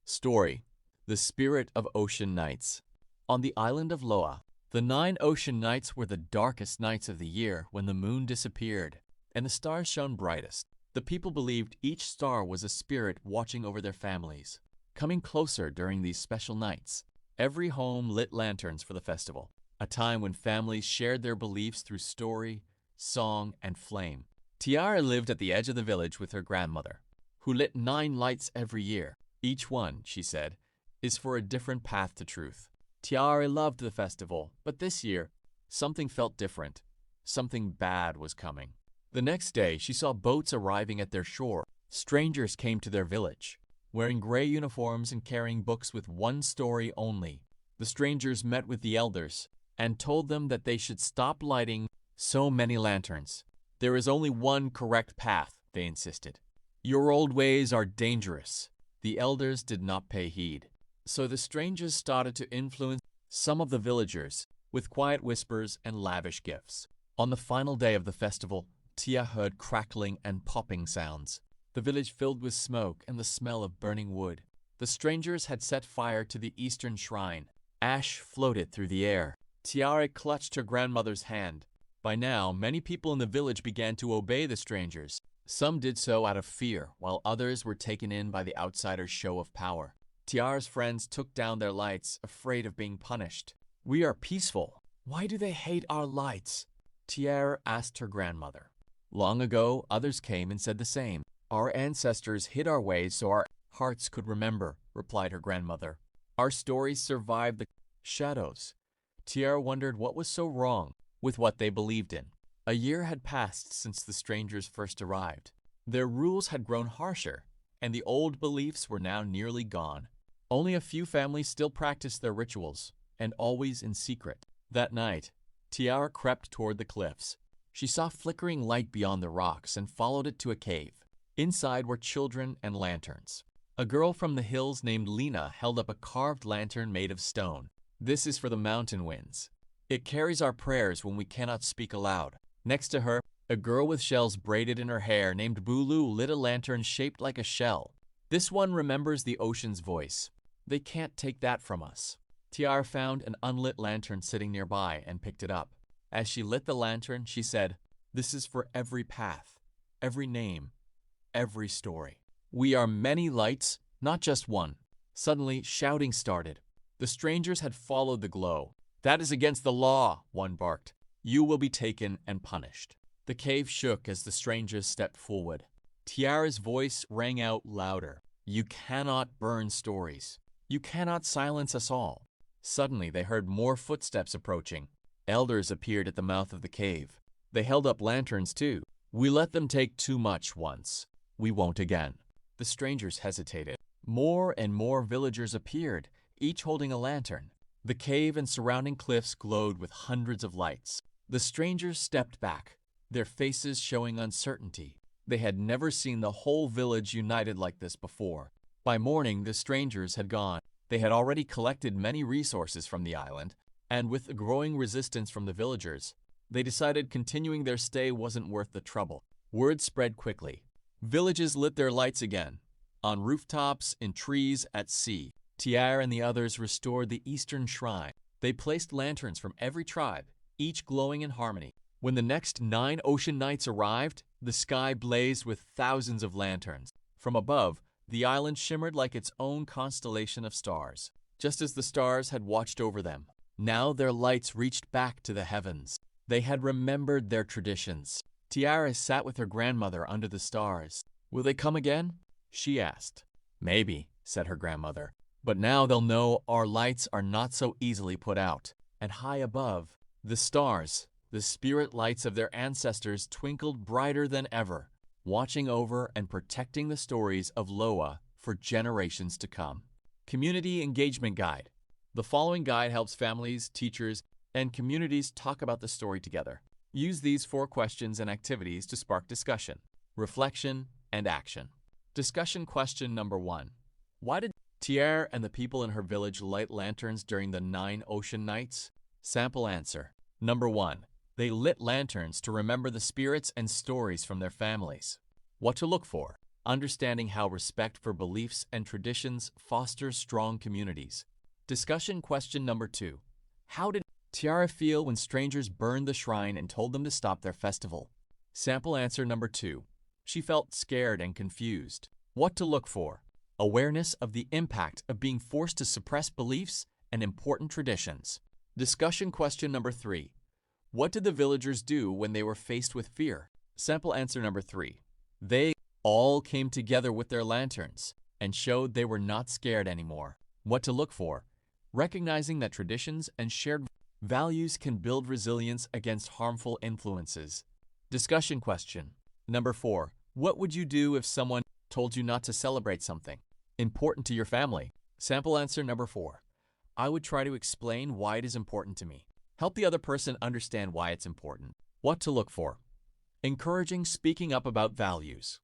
Story: The Spirit of Ocean Nights. On the island of Loa, the 9 ocean nights were the darkest nights of the year when the moon disappeared and the stars shone brightest. The people believed each star was a spirit watching over their families, coming closer during these special nights. Every home lit lanterns for the festival, a time when families shared their beliefs through story, song, and flame. Tiara lived at the edge of the village with her grandmother, who lit 9 lights every year. Each one, she said, is for a different path to truth. Tiara loved the festival, but this year, something felt different. Something bad was coming. The next day, she saw boats arriving at their shore. Strangers came to their village, wearing gray uniforms and carrying books with one story only. The strangers met with the elders and told them that they should stop lighting so many lanterns. There is only one correct path, they insisted. Your old ways are dangerous. The elders did not pay heed. So the strangers started to influence some of the villagers with quiet whispers and lavish gifts. On the final day of the festival, Tia heard crackling and popping sounds. The village filled with smoke and the smell of burning wood. The strangers had set fire to the eastern shrine. Ash floated through the air. Tiara clutched her grandmother's hand. By now, many people in the village began to obey the strangers. Some did so out of fear, while others were taken in by the outsider's show of power. Tiara's friends took down their lights, afraid of being punished. "We are peaceful. Why do they hate our lights?" Tiara asked her grandmother. Long ago, others came and said the same. "Our ancestors hid our ways so our hearts could remember," replied her grandmother. "Our stories survived the shadows." Tiara wondered what was so wrong with what they believed in. A year had passed since the strangers first arrived. Their rules had grown harsher, and the old beliefs were now nearly gone. Only a few families still practiced their rituals, and always in secret. That night, Tiara crept toward the cliffs. She saw flickering light beyond the rocks and followed it to a cave. Inside were children and lanterns. A girl from the hills named Lena held up a carved lantern made of stone. "This is for the mountain winds. It carries our prayers when we cannot speak aloud." Next to her, a girl with shells braided in her hair named Bulu lit a lantern shaped like a shell. "This one remembers the ocean's voice. They can't take that from us." Tiara found an unlit lantern sitting nearby and picked it up. As she lit the lantern, she said, "This is for every path, every name, every story. We are many lights, not just one." Suddenly, shouting started. The strangers had followed the glow. "That is against the law," one barked. "You will be taken and punished." The cave shook as the strangers stepped forward. Tiara's voice rang out louder. "You cannot burn stories. You cannot silence us all." Suddenly, they heard more footsteps approaching. Elders appeared at the mouth of the cave. They held up lanterns too. "We let them take too much once. We won't again." The strangers hesitated. More and more villagers appeared, each holding a lantern. The cave and surrounding cliffs glowed with hundreds of lights. The strangers stepped back, their faces showing uncertainty. They had never seen the whole village united like this before. By morning, the strangers had gone. They had already collected many resources from the island, and with the growing resistance from the villagers, they decided continuing their stay wasn't worth the trouble. Word spread quickly. Villages lit their lights again, on rooftops, in trees, at sea. Tiara and the others restored the eastern shrine. They placed lanterns from every tribe, each glowing in harmony. When the next 9 ocean nights arrived, the sky blazed with thousands of lanterns. From above, the island shimmered like its own constellation of stars, just as the stars had watched over them. Now their lights reached back to the heavens. They had remembered their traditions. Tiara sat with her grandmother under the stars. "Will they come again?" she asked. "Maybe," said her grandmother. "But now they'll know our lights are not so easily put out." And high above, the stars, the spirit lights of their ancestors, twinkled brighter than ever, watching over and protecting the stories of Loa for generations to come. Community Engagement Guide. The following guide helps families, teachers, and communities talk about the story together. Use these 4 questions and activities to spark discussion, reflection, and action. Discussion question number 1. Why did Tiara and the people in her village light lanterns during the 9 ocean nights? Sample answer. Number 1. They lit lanterns to remember the spirits and stories from their families. What to look for. understanding how respect for beliefs and traditions fosters strong communities. Discussion question number 2. How did Tiara feel when strangers burned the shrine and told them to stop their festival? Sample answer number 2. She felt scared and confused. What to look for? Awareness of the impact of being forced to suppress beliefs and important traditions. Discussion question number 3. What did the villagers do when they were faced with fear? Sample answer number 3. They all came together with their lanterns and showed they were not scared anymore. What to look for? Recognizing that traditions and shared values can build resilience against harmful influences. Discussion question number 4. What would you do if someone told you not to celebrate something important to your family? Sample answer number 4. I would try to explain why it is important to me. Help the other person understand why it's important. What to look for? Encouraging speaking up about values.